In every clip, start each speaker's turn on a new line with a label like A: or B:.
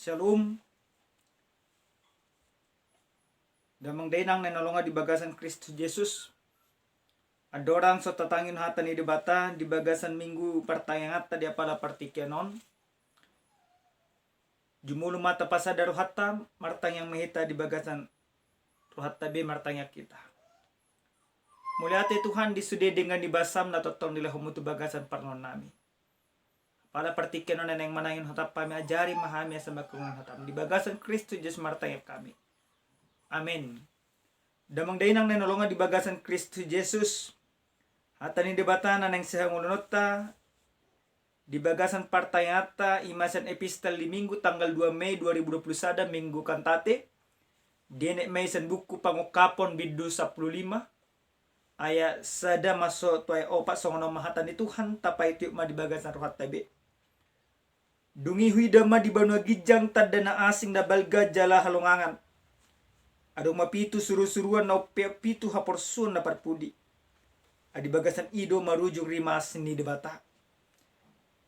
A: Shalom. Damang dainang nanalonga di bagasan Kristus Yesus. Adorang so tatangin hata ni debata di bagasan minggu pertayang hata di apala partikenon. Jumulu mata pasada rohata martang yang mahita di bagasan rohata be martangnya kita. Mulia ate Tuhan disude dengan dibasam na totong nila humutu bagasan parnon nami. Pada partikenon na yang manangin hatap kami ajari mahami sa makungan hatam di bagasan Kristus Yesus martangnya kami. Amin. Damang dainang nanolongan di bagasan Kristus Yesus. Hata ni debata na nang sehangulunota di bagasan partayata imasan epistel di minggu tanggal 2 Mei 2021 minggu kantate. Dene may san buku pangukapon bidu 15 ayat sada masuk tuay opat songono mahatan ni Tuhan tapay tiuk ma di bagasan rohat tabe. Dungi hui dama di banua gijang tadda na asing na balga jala halungangan. Adong mapitu suru-suruan na pitu haporsun na parpudi. Adi bagasan ido marujung rimas ni debata.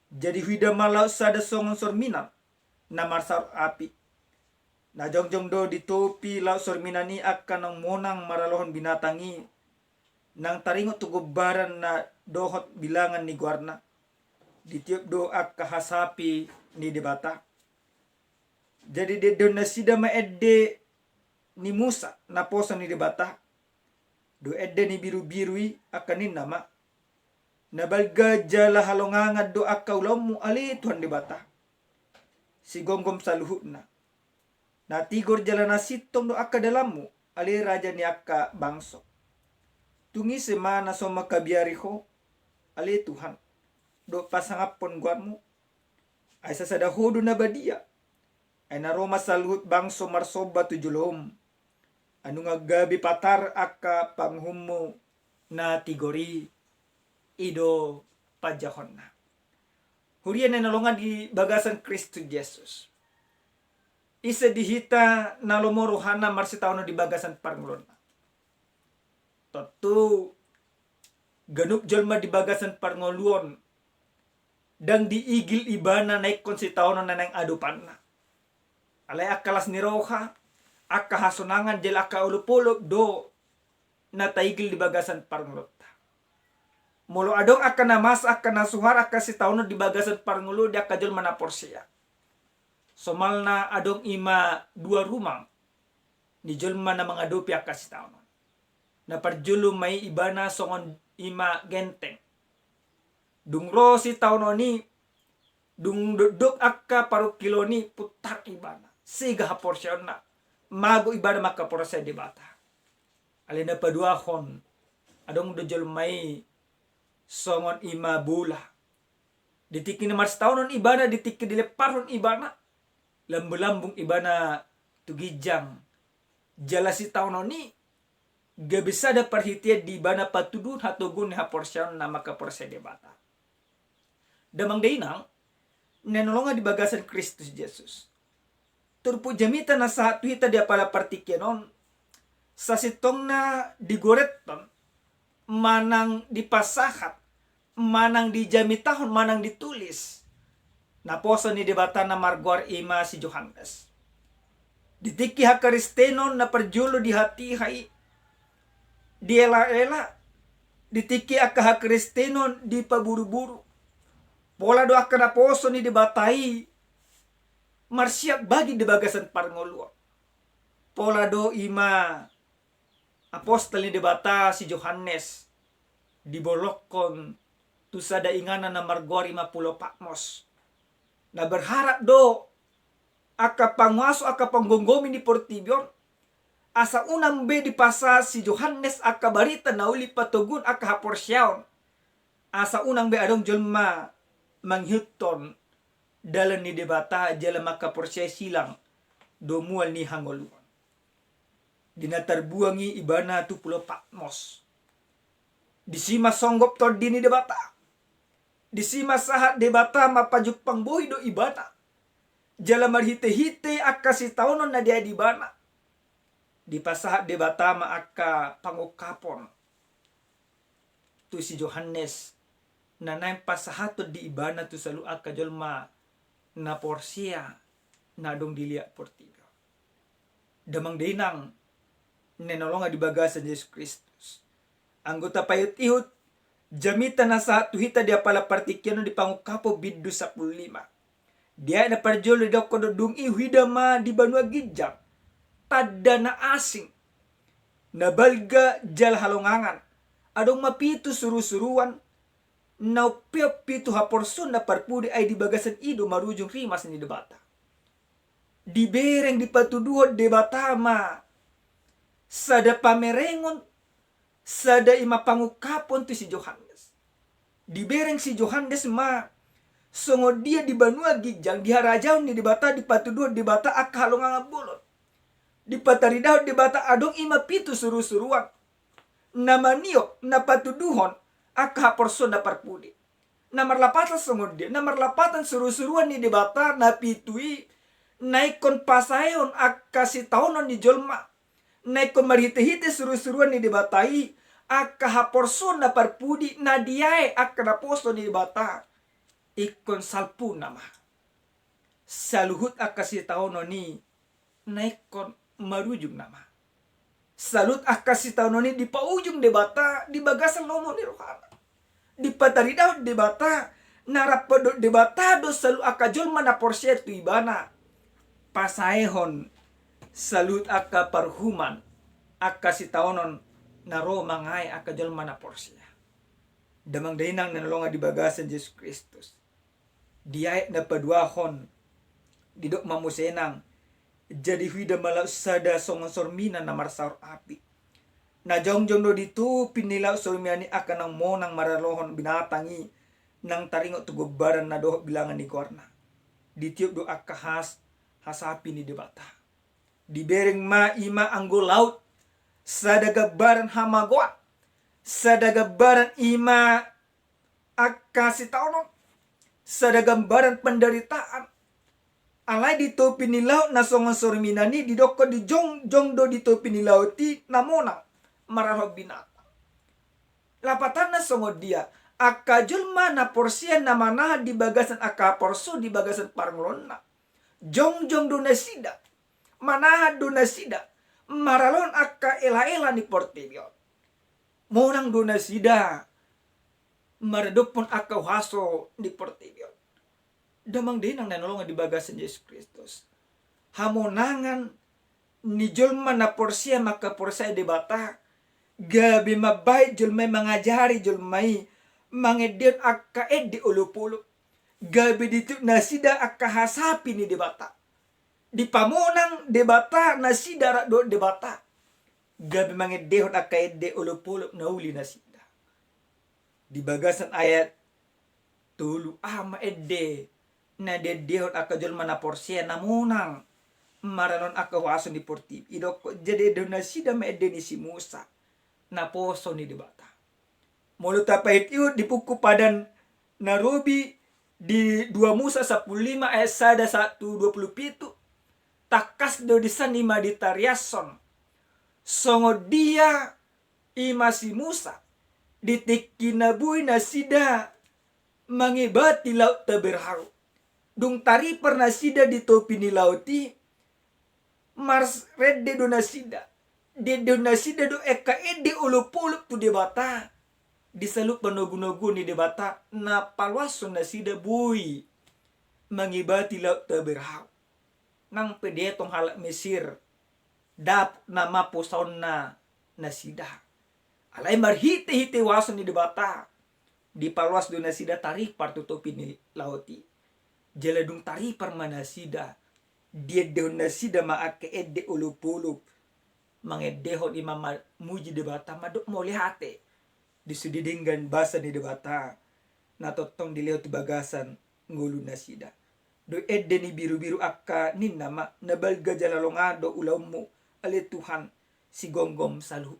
A: Jadi huida malau sada songon sormina na marsar api. Na jongjong do di topi lau sormina ni akan ang monang maralohon binatangi. Nang taringot tugubaran na dohot bilangan ni guarna. Ditiup do akka hasapi ni debata. Jadi de donasida maedde ni Musa na posa ni debata. Do edde ni biru-birui akanin nama. Nabalga jala halongangad do akaw lamu ali Tuhan debata. Si gonggom sa luhut na. Natigor jala nasitong do akka dalammu ali raja ni akka bangso. Tungi semana so makabiari ho ali Tuhan. Do pasangapon guarmu. Ay sasadahodo na badia. Ay naroma sa luhut bangso marsoba tujulom. Anu nga gabi patar akka panghumo na tigori ido pajahon na. Hurian na nalongan di bagasan Kristus Yesus. Isa dihita na lomorohana marsitaw na di bagasan parngulon na. Totu ganup jolma di bagasan parnguluon dang diigil ibana naik konsitaw na nang adupan na. Alay akalas ni roha akka hasunangan jel akka ulupulop do na taigil di bagasan parngulot. Mulo adong akka namas akka nasuhar akka si tauno di bagasan parngulo di akka jol manaporsia. Somal na adong ima dua rumang di jol mana mangadupi akka si tauno. Na parjulu may ibana songon ima genteng. Dungro si tauno ni dung duduk akka paru kilo ni putar ibana. Siga haporsyon na. Mago ibada maka porose di bata. Alina paduahon. Adong dojol may songon ima bula. Ditiki na mars taunon ibana, ditiki dileparon ibana. Lambung-lambung ibana tugijang. Jalasi taunon ni gabisa da parhitia di ibana patudun hatugun ni haporsyon na maka porose di bata. Damang dainang, nanolonga di bagasan Kristus Yesus. Turpo jamita na sa tuita di apala partikyanon. Sa sitong na digoreton, manang dipasahat, manang dijamitahon, manang ditulis. Naposo ni debata na marguar ima si Johannes. Ditiki hakaristenon na perjulo di hati hai. Diela-ela. Ditiki aka hakaristenon di paburu-buru. Pola do aka naposo ni debatai. Marsiap bagi di bagasan parnguluo. Pola do ima apostol ni debata si Johannes dibolokon tusada ingana na margori 50 pakmos. Na berharap do aka pangwaso aka panggonggomi ni Portibion asa unang be di pasa si Johannes aka barita na uli patugun aka haporsyaon. Asa unang be adong jolma manghiton dalam ni debata jala maka porsiya silang domual ni hangoluan. Dinatarbuangi ibana tu pulo Patmos. Disima songgop to dini debata. Disima sahat debata mapajuk pangboy do ibana. Jala marhite-hite akka si taunon na dia dibana. Di pasahat debata ma akka pangukapon. Tu si Johannes na naim pasahato di ibana tu salu akka jolma na porsia nadong diliak portibio. Damang dinang nenolonga di bagasan Yesus Kristus. Anggota payut ihut jamita na sa tuhita dia pala partikiano di pangukapo biddu 15. Dia na parjolo di ako dodong ihuidama di banua gijang. Tada na asing. Nabalga jal halongangan. Adong mapitu suru-suruan. Naupiapitu haporsun na parpudi ay di bagasan ido marujung rimas ni debata. Di bereng di patuduhod debatama. Sada pamerengon. Sada ima pangukapon tu si Johannes. Di bereng si Johannes songo dia di banua gijang. Di harajaw ni debata di patuduhod debata akahalongangan bolot. Di pataridaw debata adong ima pitu suru-suruan. Namaniok na patuduhon akahaporson na parpudi. Namarlapatan songo dia. Namarlapatan suru-suruan ni debata na pitui. Naikon pasayon akasitaonon ni jolma. Naikon marhite-hite suru-suruan ni debatai. Akahaporson na parpudi na diae akanaposto ni debata. Ikon salpu nama. Saluhut akasitaonon ni naikon marujung nama. Salut akasitaonon ni di paujung debata di bagasan nomo ni rohana. Di pataridaw debata narapado debata do salu akajolma na porsyet tu ibana. Pasaehon salut aka parhuman akasitaonon na ro mangay akajolma na porsya. Damang dainang nanalonga di bagasan Yesus Kristus. Diay na paduahon didok mamusenang jadi huida malau sada songon sormina na marsar api. Na jongjong do ditu pinilaw sormiani akan ang monang maralohon binatangi nang taringo tugubaran na doh bilangan ni korna. Ditiup do akahas hasapi ni debata. Dibereng ima anggol laut. Sada gabaran hamagwa. Sada gabaran ima akasitaonon. Sada gambaran penderitaan. Alay dito pinilaw na songon sorminani didoko di jong do dito pinilaw ti namona mararo binata. Lapatan na songo dia akajulma na porsian na manaha di bagasan akaporso di bagasan parnglon na. Jong do nasida. Manaha do nasida. Maralon akka ela-ela ni portibio. Monang do nasida. Maradopon akka haso di portibio. Damang dinang nanolongan di bagasan Yesus Kristus. Hamonangan ni jolma na porsia maka porsia debata. Gabi mabait jolmay mangajari jolmay mangedin akka edi ulupulo. Gabi dito nasida akka hasapi ni debata. Di pamonang debata nasida do debata. Gabi mangedehon akka edi ulupulo nauli nasida. Di bagasan ayat tulu ama ede na dedehon aka jolma na porsia namunang maranon aka waso ni portib idoko jadi donasida ma ede ni si Musa na poso ni debata. Mulut apa itu dipuku padan narobi di 2 Musa 15 ayat sada 1:27 takas do disanima di tariason songo dia ima si Musa ditikinabuy na sida mangibati laut taberharu. Dung tari pernah sida di topi ni lauti mars redde do nasida de do nasida do eka ede ulupulup tu debata disalup panogu-nogu ni debata na palwaso nasida bui mangibati laut taberhau nang pedetong halak Mesir dap nama posaon na nasida alay marhite-hite waso ni debata di palwas do nasida tarik partu topi ni lauti. Jaladung tari parmanasida dia deon nasida maake ede ulupulup mangedehon imam muji debata madok mo lihate disudidinggan basa ni debata na totong dileo ti bagasan ngulu nasida do ede ni biru-biru akka nin nama nabalga jalalongado ulawmu ale Tuhan si gonggom saluh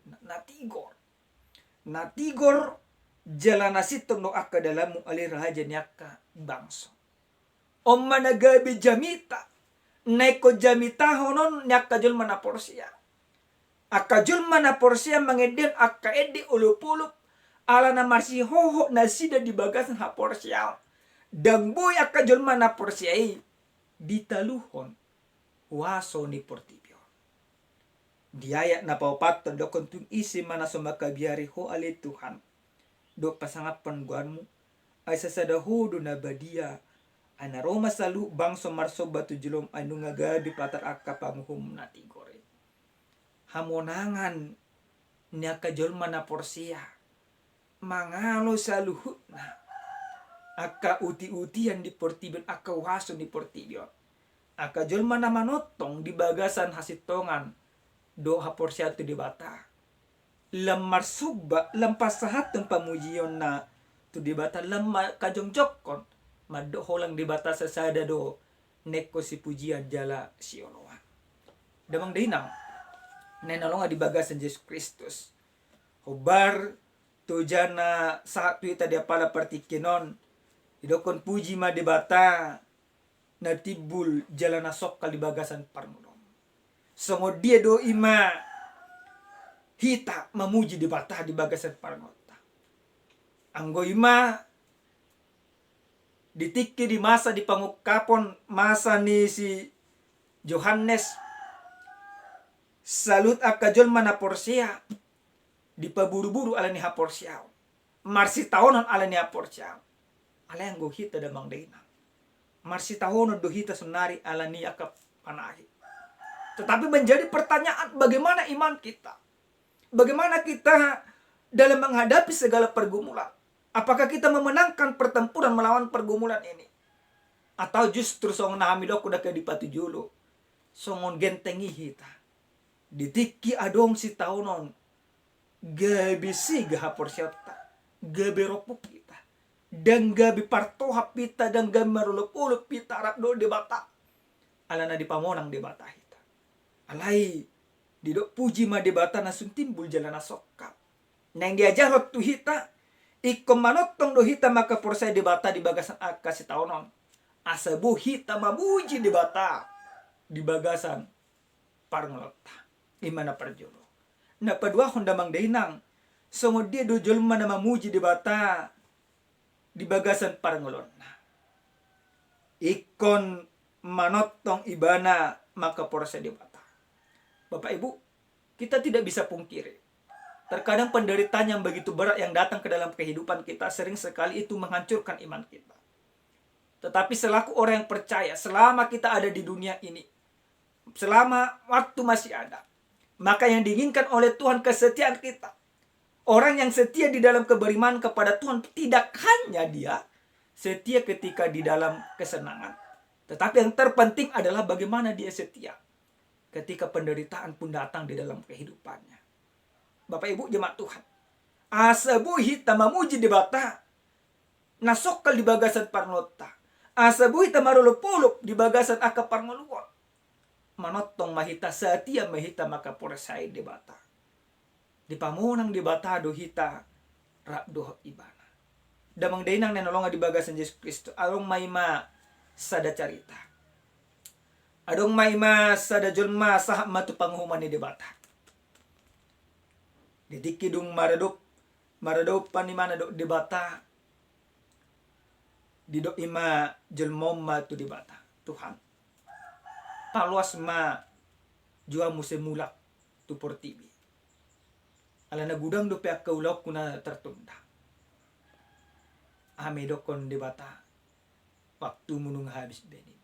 A: natigor jalana sitong no akka dalamu ale raja nyaka bangso. Om managabi jamita. Naiko jamita honon nyaka julma na porsia. Aka julma na porsia mangeden akka edi ulupulup. Ala na marsi hoho na sida di bagasan ha porsia. Dangboy aka julma na porsia ditaluhon. waso ni portibio. Diayak na paupaton do kontung isi mana sumakabiari ho ali Tuhan. Do pasangapan guanmu ay sasadahudo na badia ana Roma salu bangso marso batu julom anu ngagabi platar akka panguhum na tigore. Hamonangan niya kajolma na porsia mangalo saluhut na akka uti-utian di portibio akka waso di portibio. Akka jolma na manotong di bagasan hasitongan do haporsia tu di bata. Lemar suba lempas sahat pamujion na tu di bata lemma kajongjokon maddo holang di bata sasada do neko si pujian jala si oloa. Damang dinang nenolonga di bagasan Yesus Kristus. Hobar tujana saat tu ita dia pala partikinon idokon puji ma di bata na tibul jala nasok kali bagasan parmulom. Songo dia do ima hita memuji di bata di bagasan parngota. Anggo ima ditiki di masa di pangukapon masa ni si Yohanes salut akajol mana porsia di paburu-buru ala ni haporsia. Marsi taonon ala ni haporsia. Ala yang go hita damang deina. Marsi taonon do hita sunari ala ni akap panahi. Tetapi menjadi pertanyaan bagaimana iman kita? Bagaimana kita dalam menghadapi segala pergumulan? Apakah kita memenangkan pertempuran melawan pergumulan ini? Atau justru songon nahamidok udah ke dipatu julu. Songon gentengi hita. Ditiki adong si taunon. Gabi si gahapor syata. Gabi ropuk kita. Dan gabi partohap kita. Dan gabi marulup-ulup kita. Arap do di bata. Alana di pamonang di bata hita. Alai didok puji ma di bata nasun timbul jalana sokap. Neng diajarot tu hita. Ikom manotong do hita maka porsai di bata di bagasan akasi taunon. Asabu hita mamuji di bata. Di bagasan parngolota. Imana parjolo. Na padua honda mang dainang. Songo dia do jolma na mamuji di bata. Di bagasan parngolona. Ikon manotong ibana maka porsai di bata. Bapak Ibu, kita tidak bisa pungkiri. Terkadang penderitaan yang begitu berat yang datang ke dalam kehidupan kita sering sekali itu menghancurkan iman kita. Tetapi selaku orang yang percaya, selama kita ada di dunia ini, selama waktu masih ada, maka yang diinginkan oleh Tuhan kesetiaan kita. Orang yang setia di dalam keberiman kepada Tuhan tidak hanya dia setia ketika di dalam kesenangan. Tetapi yang terpenting adalah bagaimana dia setia ketika penderitaan pun datang di dalam kehidupannya. Bapak Ibu jemaat Tuhan. Asabuhi tamamuji di bata. Nasokal di bagasan parnota. Asabuhi tamarulupulup di bagasan aka parngoluwa. Manotong mahita setia mahita maka poresai di bata. Di pamunang di bata do hita rakdo ibana. Damang dainang nenolonga di bagasan Yesus Kristus. Arong maima sada carita. Adong maima sada jolma sahab matu panghuman ni debata. Didikidung maradop panimana do debata. Didok ima jolmom matu debata. Tuhan. Paluas ma jua musemulak tu portibi. Ala na gudang do pea kaulaw kuna tertunda. Ame dokon debata. Waktu munung habis benin.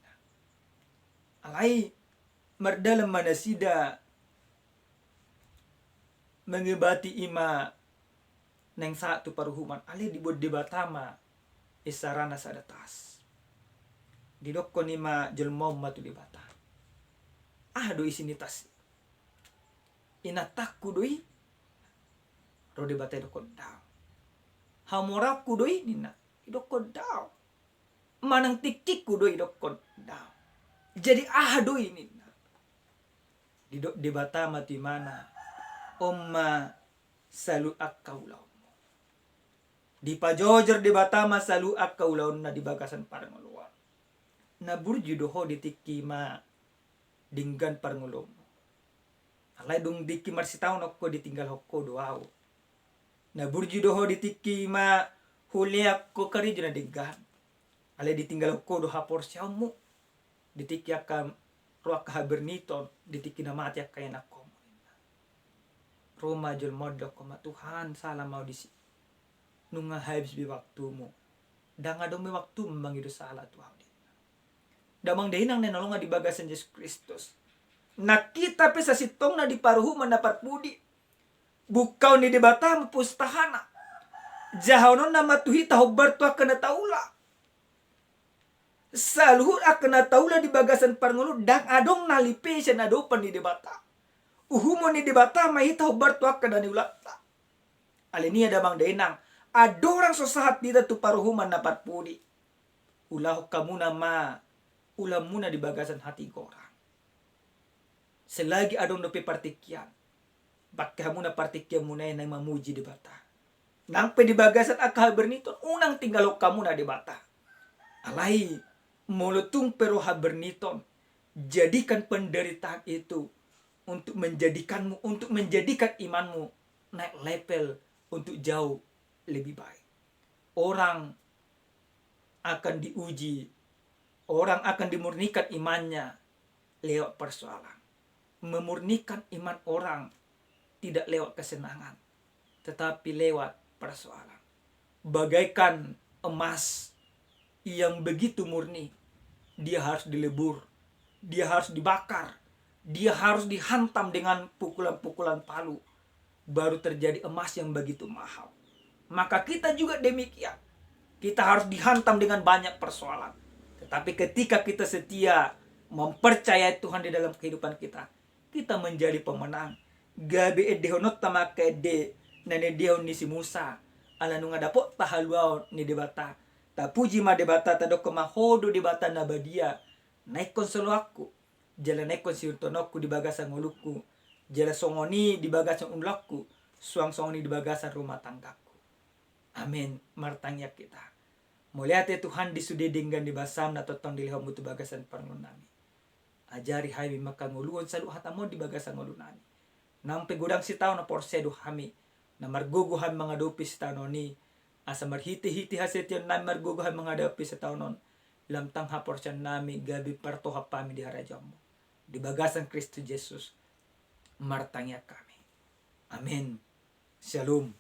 A: Alai merdalam manasida mengebati ima neng satu paruhuman alai dibuat debatama isarana sadatas didokon ima jelmom matu debata do isinitas inatakku doi ro debata dokon daw hamoraku doi nina idokon daw manang tiktikku doi dokon daw. Jadi do ini. Di debata mati mana. Omma salu akkaulaw. Di pajojer debata ma salu akkaulaw na di bagasan paranguluan. Na burju doho ditiki ma dinggan parangulom. Alay dong diki marsitaw nokko ditinggal hokko doaw. Na burju doho ditiki ma huliak ko karijo na dinggan. Alay ditinggal hokko do hapor siyamu. Ditiki akan roa kahaberniton ditikina mati kaya nakom. Roma jol modok koma Tuhan salah mau disi. Nunga habis bi waktumu. Danga dong bi waktu memang itu salah Tuhan. Damang dahinang nenolonga di bagasan Yesus Kristus. Na kita pesa sitong na di paruhu mendapat budi. Bukau ni debata pustahana. Jahonon nama tuhi tahu bertu akan taula. Saluhur akan taula di bagasan parngulu dang adong nalipe siya nadopan ni debata. Uhumo ni debata may tahu bertu akan ulata. Aliniya damang dahinang. Adorang sosahat dita tu paruhuman dapat budi. Ulah kamu nama ulam muna di bagasan hati korang. Selagi adong dope partikian. Bakka muna partikian muna yang mamuji di bata. Nangpe di bagasan akal berniton. Unang tinggal kamu na di bata. Alai mulutung peroha berniton. Jadikan penderitaan itu. Untuk menjadikanmu. Untuk menjadikan imanmu. Naik level. Untuk jauh lebih baik. Orang akan diuji. Orang akan dimurnikan imannya lewat persoalan. Memurnikan iman orang tidak lewat kesenangan, tetapi lewat persoalan. Bagaikan emas yang begitu murni, dia harus dilebur, dia harus dibakar, dia harus dihantam dengan pukulan-pukulan palu, baru terjadi emas yang begitu mahal. Maka kita juga demikian. Kita harus dihantam dengan banyak persoalan. Tapi ketika kita setia mempercayai Tuhan di dalam kehidupan kita, kita menjadi pemenang. Gabi edehonot tamak ede nane dehon ni si Musa. Ala nunga dapot tahaluao ni debata. Ta puji ma debata ta doko mahodo debata na badia. Naikon solo aku. Jala naikon si untonokku di bagasan nguluku. Jala songoni di bagasan unlokku. Suang songoni di bagasan rumah tanggaku. Amin. Martangya kita. Muliate Tuhan di sudedenggan di basam na totong dilihom mutu bagasan parngunami. Ajari hai makanguluon salu hatamon di bagasan ngulunami. Nampe gudang si tao na porsedo hami. Na marguguhan mga dupi si tao ni. Asa marhiti-hiti hasetyon na marguguhan mga dupi sa tao non. Lamtang haporsyan nami gabi parto hapami di harajam mo. Di bagasan Kristo Jesus. Martangya kami. Amen. Shalom.